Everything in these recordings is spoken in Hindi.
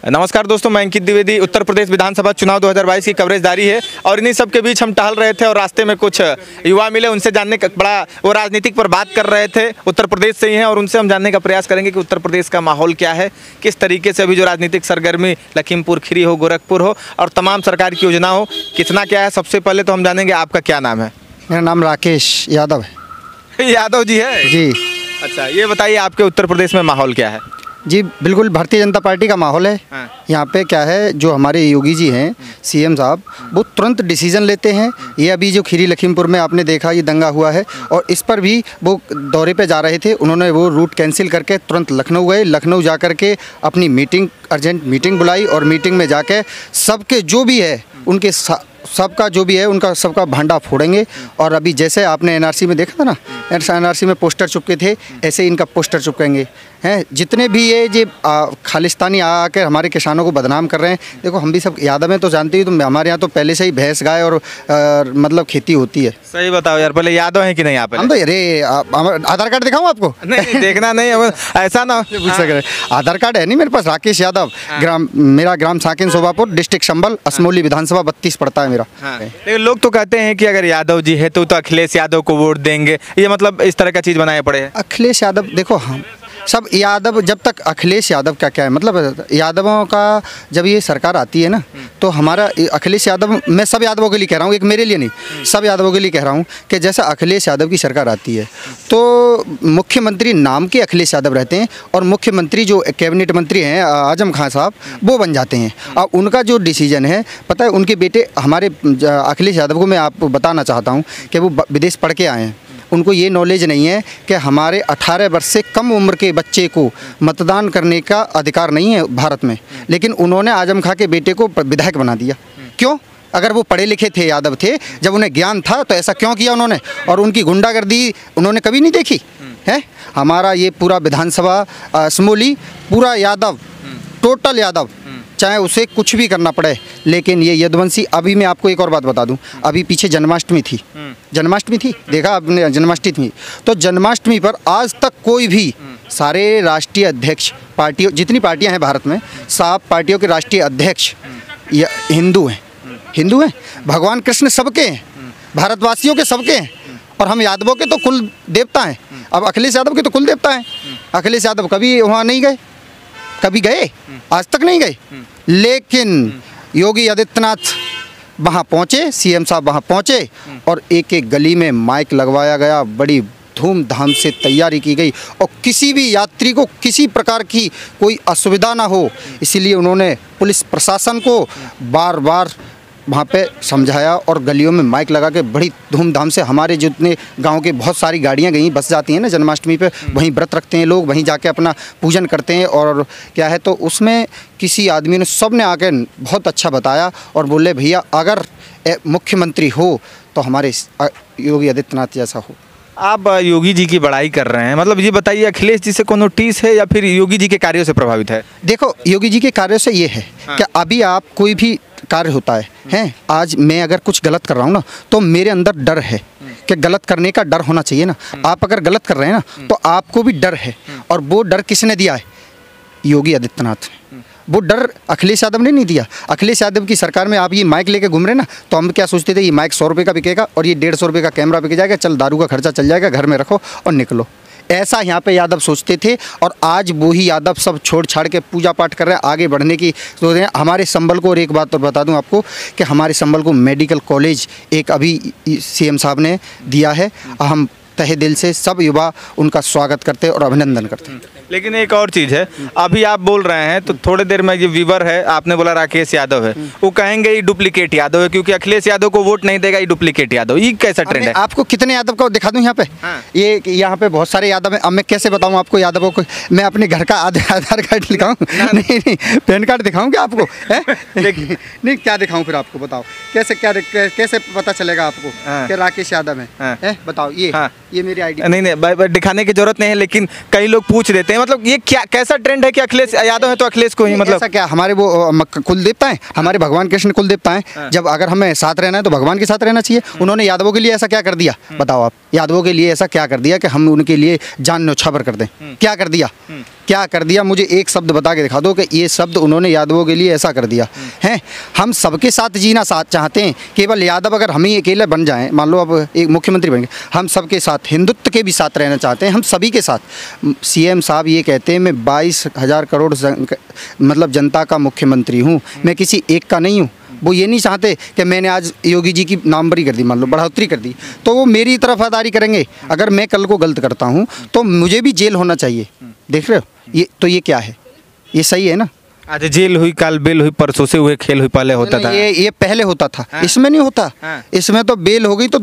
नमस्कार दोस्तों, मैं अंकित द्विवेदी। उत्तर प्रदेश विधानसभा चुनाव 2022 की कवरेज जारी है और इन्हीं सब के बीच हम टहल रहे थे और रास्ते में कुछ युवा मिले, उनसे जानने का बड़ा वो राजनीतिक पर बात कर रहे थे, उत्तर प्रदेश से ही हैं और उनसे हम जानने का प्रयास करेंगे कि उत्तर प्रदेश का माहौल क्या है, किस तरीके से अभी जो राजनीतिक सरगर्मी लखीमपुर खीरी हो, गोरखपुर हो और तमाम सरकार की योजना हो, कितना क्या है। सबसे पहले तो हम जानेंगे आपका क्या नाम है? मेरा नाम राकेश यादव है। यादव जी है जी। अच्छा, ये बताइए आपके उत्तर प्रदेश में माहौल क्या है? जी बिल्कुल भारतीय जनता पार्टी का माहौल है। हाँ। यहाँ पे क्या है, जो हमारे योगी जी हैं सीएम साहब, वो तुरंत डिसीजन लेते हैं। ये अभी जो खीरी लखीमपुर में आपने देखा ये दंगा हुआ है और इस पर भी वो दौरे पे जा रहे थे, उन्होंने वो रूट कैंसिल करके तुरंत लखनऊ गए। लखनऊ जा कर के अपनी मीटिंग, अर्जेंट मीटिंग बुलाई और मीटिंग में जाके सबके जो भी है उनके सबका जो भी है उनका सबका भांडा फोड़ेंगे। और अभी जैसे आपने एनआरसी में देखा था ना, एनआरसी में पोस्टर चिपके थे, ऐसे इनका पोस्टर चिपकेंगे हैं। जितने भी ये खालिस्तानी आकर हमारे किसानों को बदनाम कर रहे हैं, देखो हम भी सब यादव में तो जानते ही, तो हमारे यहाँ तो पहले से ही भैंस गाय और मतलब खेती होती है। सही बताओ यार, पहले यादव है कि नहीं आप? हम तो अरे आधार कार्ड दिखाऊँ आपको? नहीं देखना नहीं, ऐसा ना पूछ सक रहे। आधार कार्ड है नहीं मेरे पास, राकेश यादव, मेरा ग्राम साकिन शोभापुर, डिस्ट्रिक्ट संभल, असमोली विधानसभा 32 पड़ता है मेरा। लेकिन लोग तो कहते हैं कि अगर यादव जी है तो अखिलेश यादव को वोट देंगे, ये मतलब इस तरह का चीज़ बनाए पड़े हैं। अखिलेश यादव, देखो हम सब यादव, जब तक अखिलेश यादव का क्या है मतलब, यादवों का जब ये सरकार आती है ना, तो हमारा अखिलेश यादव, मैं सब यादवों के लिए कह रहा हूँ, एक मेरे लिए नहीं, सब यादवों के लिए कह रहा हूँ कि जैसा अखिलेश यादव की सरकार आती है तो मुख्यमंत्री नाम के अखिलेश यादव रहते हैं और मुख्यमंत्री जो कैबिनेट मंत्री हैं आजम खान साहब, वो बन जाते हैं। अब उनका जो डिसीजन है, पता है, उनके बेटे हमारे अखिलेश यादव को मैं आपको बताना चाहता हूँ कि वो विदेश पढ़ के आए हैं। उनको ये नॉलेज नहीं है कि हमारे 18 वर्ष से कम उम्र के बच्चे को मतदान करने का अधिकार नहीं है भारत में, लेकिन उन्होंने आजम खां के बेटे को विधायक बना दिया। क्यों? अगर वो पढ़े लिखे थे, यादव थे, जब उन्हें ज्ञान था तो ऐसा क्यों किया उन्होंने? और उनकी गुंडागर्दी उन्होंने कभी नहीं देखी है। हमारा ये पूरा विधानसभा असमोली पूरा यादव, टोटल यादव, चाहे उसे कुछ भी करना पड़े, लेकिन ये यदुवंशी। अभी मैं आपको एक और बात बता दूं, अभी पीछे जन्माष्टमी थी, जन्माष्टमी थी, देखा आपने जन्माष्टमी थी, तो जन्माष्टमी पर आज तक कोई भी, सारे राष्ट्रीय अध्यक्ष पार्टियों, जितनी पार्टियां हैं भारत में, सब पार्टियों के राष्ट्रीय अध्यक्ष हिंदू हैं, हिंदू हैं। भगवान कृष्ण सबके हैं, भारतवासियों के सबके हैं, और हम यादवों के तो कुल देवता हैं। अब अखिलेश यादव के तो कुल देवता हैं। अखिलेश यादव कभी वहाँ नहीं गए, कभी गए? आज तक नहीं गए। लेकिन योगी आदित्यनाथ वहाँ पहुँचे, सीएम साहब वहाँ पहुँचे और एक एक गली में माइक लगवाया गया, बड़ी धूमधाम से तैयारी की गई और किसी भी यात्री को किसी प्रकार की कोई असुविधा ना हो, इसीलिए उन्होंने पुलिस प्रशासन को बार बार वहाँ पे समझाया और गलियों में माइक लगा के बड़ी धूमधाम से, हमारे जितने गांव के बहुत सारी गाड़ियाँ गई, बस जाती हैं ना जन्माष्टमी पे, वहीं व्रत रखते हैं लोग, वहीं जाके अपना पूजन करते हैं। और क्या है, तो उसमें किसी आदमी ने, सब ने आके बहुत अच्छा बताया और बोले भैया अगर मुख्यमंत्री हो तो हमारे योगी आदित्यनाथ जैसा हो। आप योगी जी की बड़ाई कर रहे हैं, मतलब ये बताइए अखिलेश जी से कोनो टीस है या फिर योगी जी के कार्यों से प्रभावित है? देखो योगी जी के कार्यों से ये है कि अभी आप कोई भी कार्य होता है, आज मैं अगर कुछ गलत कर रहा हूँ ना, तो मेरे अंदर डर है कि गलत करने का डर होना चाहिए ना। आप अगर गलत कर रहे हैं ना, तो आपको भी डर है, और वो डर किसने दिया है? योगी आदित्यनाथ। वो डर अखिलेश यादव ने नहीं दिया। अखिलेश यादव की सरकार में आप ये माइक लेके घूम रहे ना, तो हम क्या सोचते थे, ये माइक 100 रुपये का बिकेगा और ये 150 रुपये का कैमरा बिक जाएगा, चल दारू का खर्चा चल जाएगा, घर में रखो और निकलो। ऐसा यहाँ पे यादव सोचते थे और आज वही यादव सब छोड़ छाड़ के पूजा पाठ कर रहे हैं, आगे बढ़ने की सोच रहे हैं। हमारे संभल को, और एक बात और बता दूं आपको कि हमारे संभल को मेडिकल कॉलेज एक अभी सीएम साहब ने दिया है। हम तहे दिल से सब युवा उनका स्वागत करते और अभिनंदन करते हैं। लेकिन एक और चीज़ है, अभी आप बोल रहे हैं तो थोड़ी देर में ये व्यूवर है, आपने बोला राकेश यादव है, वो कहेंगे ये डुप्लीकेट यादव है क्योंकि अखिलेश यादव को वोट नहीं देगा, ये डुप्लीकेट यादव। ये कैसा ट्रेंड है? आपको कितने यादव को दिखा दूं यहाँ पे? ये यहाँ पे बहुत सारे यादव हैं। अब मैं कैसे बताऊँ आपको यादवों को? मैं अपने घर का आधार कार्ड दिखाऊँ? नहीं, पैन कार्ड दिखाऊँ क्या आपको? नहीं, क्या दिखाऊँ फिर आपको? बताओ कैसे पता चलेगा आपको कि राकेश यादव है? बताओ। ये मेरी आईडी नहीं, दिखाने की जरूरत नहीं है, लेकिन कई लोग पूछ देते हैं, मतलब ये क्या कैसा ट्रेंड है कि अखिलेश यादव है तो अखिलेश को ही, मतलब ऐसा क्या? हमारे वो कुल देवता है, हमारे भगवान कृष्ण कुल देवता है। जब अगर हमें साथ रहना है तो भगवान के साथ रहना चाहिए। उन्होंने यादवों के लिए ऐसा क्या कर दिया? बताओ आप, यादवों के लिए ऐसा क्या कर दिया कि हम उनके लिए जान न्यौछावर कर दें? क्या कर दिया? क्या कर दिया, मुझे एक शब्द बता के दिखा दो कि ये शब्द उन्होंने यादवों के लिए ऐसा कर दिया है। हम सबके साथ जीना साथ चाहते हैं, केवल यादव अगर हम ही अकेले बन जाएं, मान लो अब एक मुख्यमंत्री बन गए, हम सबके साथ हिंदुत्व के भी साथ रहना चाहते हैं, हम सभी के साथ। सीएम साहब ये कहते हैं मैं 22,000 करोड़ मतलब जनता का मुख्यमंत्री हूँ, मैं किसी एक का नहीं हूँ। वो ये नहीं चाहते कि मैंने आज योगी जी की नामवरी कर दी, मान लो बढ़ोतरी कर दी, तो वो मेरी तरफदारी करेंगे। अगर मैं कल को गलत करता हूँ तो मुझे भी जेल होना चाहिए। देख रहे हो ये, तो ये क्या है, ये सही है ना? आज जेल हुई, काल बेल हुई, परसों से हुए खेल हुई, पहले होता था। ये पहले होता था। हाँ। इसमें नहीं होता। हाँ। इसमें तो बेल हो गई तो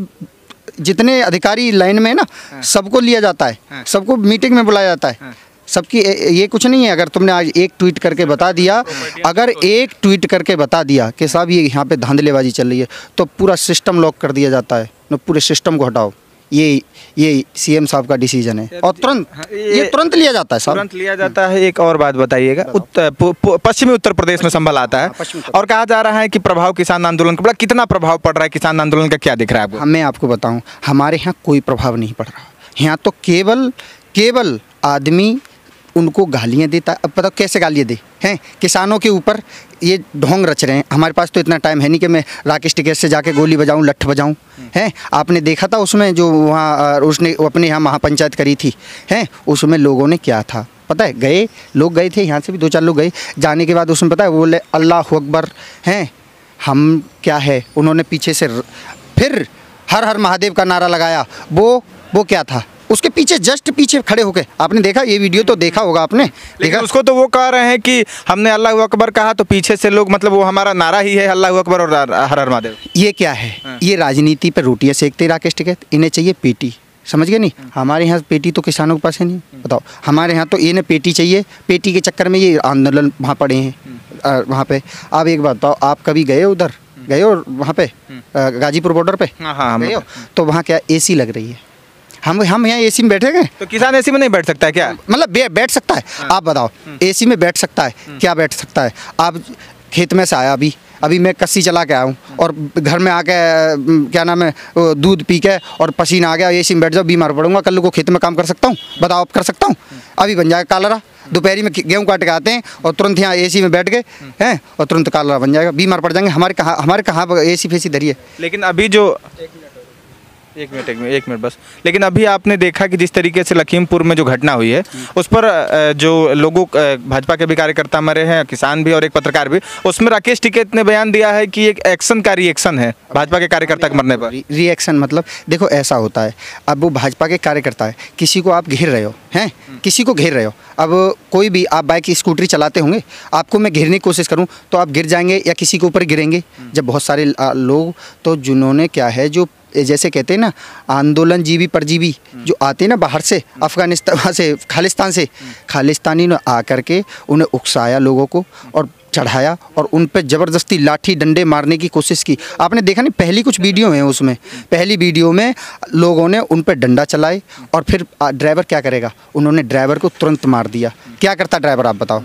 जितने अधिकारी लाइन में ना सबको लिया जाता है, हाँ। सबको मीटिंग में बुलाया जाता है। सबकी ये कुछ नहीं है। अगर तुमने आज एक ट्वीट करके बता दिया, अगर एक ट्वीट करके बता दिया कि साहब ये यहाँ पे धांधलेबाजी चल रही है, तो पूरा सिस्टम लॉक कर दिया जाता है, न पूरे सिस्टम को हटाओ। ये सीएम साहब का डिसीजन है और तुरंत ये तुरंत लिया जाता है साहब, तुरंत लिया जाता है। एक और बात बताइएगा, पश्चिमी उत्तर प्रदेश में संभल आता है और कहा जा रहा है कि प्रभाव किसान आंदोलन का, कितना प्रभाव पड़ रहा है किसान आंदोलन का, क्या दिख रहा है आपको? मैं आपको बताऊं, हमारे यहाँ कोई प्रभाव नहीं पड़ रहा। यहाँ तो केवल आदमी उनको गालियाँ देता। अब बताओ कैसे गालियाँ दे हैं किसानों के ऊपर, ये ढोंग रच रहे हैं। हमारे पास तो इतना टाइम है नहीं कि मैं राकेश टिकैत से जाके गोली बजाऊं, लठ बजाऊं। हैं आपने देखा था उसमें जो वहाँ उसने अपने यहाँ महापंचायत करी थी, हैं उसमें लोगों ने क्या था पता है? लोग गए थे, यहाँ से भी 2-4 लोग गए। जाने के बाद उसमें पता है बोले अल्लाह अकबर, हैं हम क्या है, उन्होंने पीछे से फिर हर हर महादेव का नारा लगाया। वो क्या था, उसके पीछे जस्ट पीछे खड़े होके, आपने देखा ये वीडियो तो देखा होगा आपने, देखा उसको? तो वो कह रहे हैं कि हमने अल्लाह अकबर कहा तो पीछे से लोग, मतलब वो हमारा नारा ही है अल्लाह अकबर और हर हर महादेव। ये क्या है? ये राजनीति पे रोटियां सेकते राकेश टिकैत। इन्हें चाहिए पेटी, समझ गए नहीं? हमारे यहाँ पेटी तो किसानों के पास है नहीं। बताओ, हमारे यहाँ तो इन्हें पेटी चाहिए, पेटी के चक्कर में ये आंदोलन वहाँ पड़े हैं वहाँ पे। आप एक बात बताओ, आप कभी गए उधर, गए हो वहाँ पे गाजीपुर बॉर्डर पे? हाँ, गए हो? तो वहाँ क्या AC लग रही है? हम यहाँ एसी में बैठे गए, तो किसान एसी में नहीं बैठ सकता है क्या? मतलब बैठ सकता है। आप बताओ, एसी में बैठ सकता है क्या? बैठ सकता है। आप खेत में से आया, अभी मैं कस्सी चला के आया हूँ और घर में आके क्या नाम है दूध पी के और पसीना आ गया, एसी में बैठ जाओ, बीमार पड़ूंगा। कल को खेत में काम कर सकता हूँ? बताओ, आप कर सकता हूँ? अभी बन जाएगा कालरा। दोपहरी में गेहूँ काट के आते हैं और तुरंत यहाँ एसी में बैठ गए हैं और तुरंत कालरा बन जाएगा, बीमार पड़ जाएंगे। हमारे कहाँ एसी फेसी धरी है? लेकिन अभी जो एक मिनट बस। लेकिन अभी आपने देखा कि जिस तरीके से लखीमपुर में जो घटना हुई है, उस पर जो लोगों, भाजपा के भी कार्यकर्ता मरे हैं, किसान भी और एक पत्रकार भी, उसमें राकेश टिकैत ने बयान दिया है कि एक एक्शन का रिएक्शन है भाजपा के कार्यकर्ता के मरने पर। रिएक्शन मतलब देखो ऐसा होता है, अब वो भाजपा के कार्यकर्ता है, किसी को आप घेर रहे हो, हैं किसी को घेर रहे हो। अब कोई भी आप बाइक स्कूटरी चलाते होंगे, आपको मैं घेरने की कोशिश करूं तो आप गिर जाएंगे या किसी के ऊपर गिरेंगे। जब बहुत सारे लोग तो जिन्होंने क्या है, जो जैसे कहते हैं ना आंदोलन जीवी परजीवी जो आते हैं ना बाहर से, अफगानिस्तान से, खालिस्तानी ने आकर के उन्हें उकसाया लोगों को और चढ़ाया और उन पर ज़बरदस्ती लाठी डंडे मारने की कोशिश की। आपने देखा नहीं, पहली कुछ वीडियो हैं उसमें, पहली वीडियो में लोगों ने उन पर डंडा चलाए और फिर ड्राइवर क्या करेगा, उन्होंने ड्राइवर को तुरंत मार दिया। क्या करता ड्राइवर आप बताओ?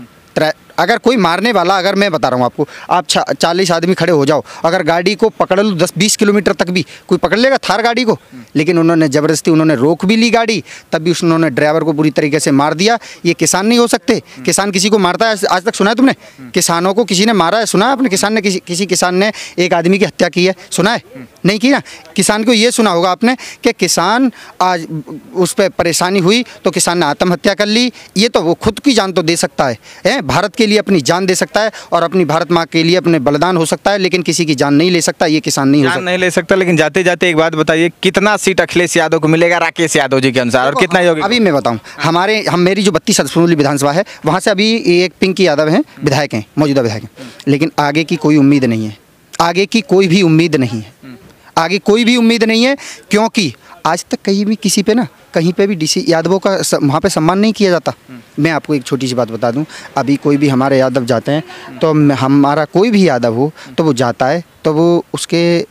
अगर कोई मारने वाला, अगर मैं बता रहा हूँ आपको, आप 40 आदमी खड़े हो जाओ, अगर गाड़ी को पकड़ लो 10-20 किलोमीटर तक भी कोई पकड़ लेगा थार गाड़ी को। लेकिन उन्होंने ज़बरदस्ती उन्होंने रोक भी ली गाड़ी, तब भी उन्होंने ड्राइवर को बुरी तरीके से मार दिया। ये किसान नहीं हो सकते? किसान किसी को मारता है आज तक सुना है तुमने? किसानों को किसी ने मारा है सुना है आपने? किसान ने किसी किसान ने एक आदमी की हत्या की है सुना है? नहीं की ना। किसान को ये सुना होगा आपने कि किसान आज उस पर परेशानी हुई तो किसान ने आत्महत्या कर ली। ये तो वो खुद की जान तो दे सकता है, भारत के लिए अपनी जान दे सकता है और अपनी भारत माँ के लिए अपने बलिदान हो सकता है, लेकिन किसी की जान नहीं ले सकता। ये किसान नहीं हो सकता, नहीं ले सकता। लेकिन जाते जाते एक बात बताइए, कितना सीट अखिलेश यादव को मिलेगा राकेश यादव जी के अनुसार, और कितना योगी? अभी मैं बताऊं, मेरी जो 32 सदस्यों विधानसभा है, वहाँ से अभी एक पिंकी यादव हैं, विधायक हैं, मौजूदा विधायक हैं, लेकिन आगे की कोई उम्मीद नहीं है। आगे की कोई भी उम्मीद नहीं है। आगे कोई भी उम्मीद नहीं है, क्योंकि आज तक कहीं भी किसी पे ना कहीं पे भी डीसी यादवों का वहाँ पे सम्मान नहीं किया जाता। मैं आपको एक छोटी सी बात बता दूं, अभी कोई भी हमारे यादव जाते हैं तो हमारा कोई भी यादव हो तो वो जाता है तो वो उसके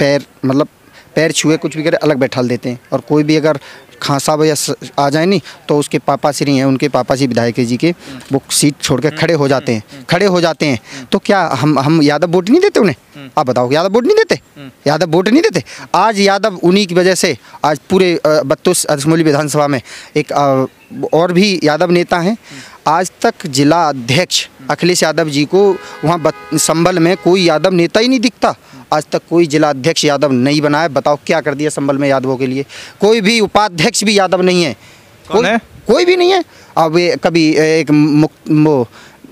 पैर छुए कुछ भी करे अलग बैठा देते हैं। और कोई भी अगर खांसा या आ जाए नहीं तो उसके पापा श्री हैं, उनके पापा श्री विधायक जी के, वो सीट छोड़ के खड़े हो जाते हैं। तो क्या हम यादव वोट नहीं देते उन्हें? आप बताओ, यादव वोट नहीं देते? यादव वोट नहीं देते। आज यादव उन्हीं की वजह से आज पूरे 32 अधमोली विधानसभा में एक और भी यादव नेता हैं। आज तक जिला अध्यक्ष अखिलेश यादव जी को वहाँ संभल में कोई यादव नेता ही नहीं दिखता। आज तक कोई जिला अध्यक्ष यादव नहीं बना है। बताओ क्या कर दिया संभल में यादवों के लिए? कोई भी उपाध्यक्ष भी यादव नहीं है। कोई भी नहीं है। अब ये कभी एक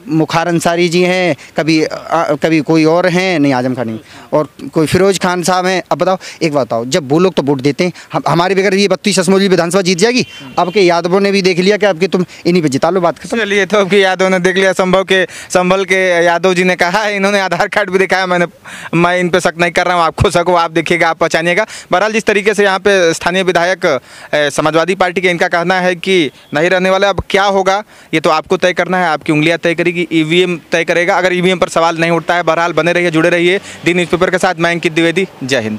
मुखार अंसारी जी हैं, कभी कोई और हैं, नहीं आजम खान नहीं, और कोई फिरोज खान साहब हैं। अब बताओ, एक बात बताओ, जब वो लोग तो वोट देते हैं, हमारे बगैर ये 32 अधमोली विधानसभा जीत जाएगी? अब के यादवों ने भी देख लिया कि अब के तुम इन्हीं पे जिता लो, बात खत्म। चलिए, तो अब के यादवों ने देख लिया। संभल के यादव जी ने कहा है, इन्होंने आधार कार्ड भी दिखाया। मैं इन पे शक नहीं कर रहा हूँ, आप खुद शक हो, आप देखिएगा, आप पहचानिएगा। बहरहाल जिस तरीके से यहाँ पे स्थानीय विधायक समाजवादी पार्टी के, इनका कहना है कि नहीं रहने वाला। अब क्या होगा ये तो आपको तय करना है, आपकी उंगलियाँ तय करेगी, ईवीएम तय करेगा। अगर ईवीएम पर सवाल नहीं उठता है, बहरहाल बने रहिए, जुड़े रहिए दी न्यूज़पेपर के साथ। मैं अंकित द्विवेदी, जय हिंद।